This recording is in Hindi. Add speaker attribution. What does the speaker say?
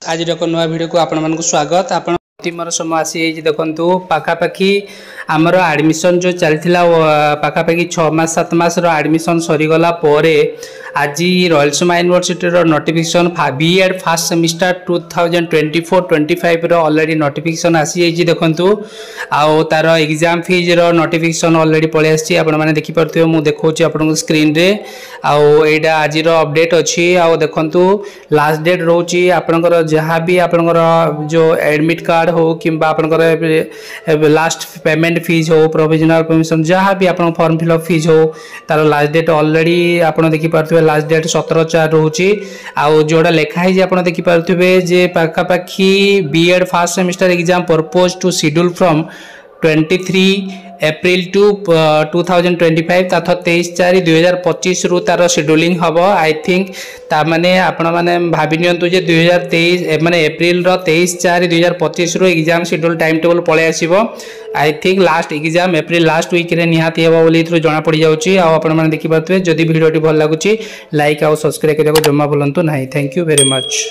Speaker 1: आज एक नुआ भिडियो को आपण स्वागत। आपण मोर समय आसी देखु पाखापाखि आमर आडमिशन जो चलता पाखापाखि 6 मास 7 मास आडमिशन सरीगला आज Rayalaseema university notification BEd first semester 2024-25 already notification आसी देखु आउ तार एग्जाम फीज नोटिफिकेशन ऑलरेडी पलि आसी आपने देखिपे मुझे देखा आपको स्क्रीन रे आउ एटा आज अपडेट अच्छी आउ देखु लास्ट डेट रोची आपनकर जहाँ भी आपनकर जो एडमिट कार्ड हो कि लास्ट पेमेंट फीज हो प्रोविजनल परमिशन जहाँ भी आप फॉर्म फिलअप फीज हो तार लास्ट डेट ऑलरेडी आप देखिपे लास्ट डेट 17/4 रोची आउ जोड़ा लिखाई आप देखिपे जे पाखापाखि BEd first semester exam purpose to schedule from 23 April to 2025 तथा 23/4/2025 रु तार शेड्यूलिंग हम आई थिंक ताने आपण मैंने भावी नियंतु जे 2023 माने एप्रिल 23/4/2025 रु एग्जाम शेड्यूल टाइम टेबल पळे आसीबो। I think last exam April last week रे निहाती हेबो बोली जना पड़ जाउची। आ आपण माने देखि पाथबे जदि वीडियोटी भल लागुची लाइक आउ सब्सक्राइब करबा जम्मा भूलंतु नाही। Thank you very much.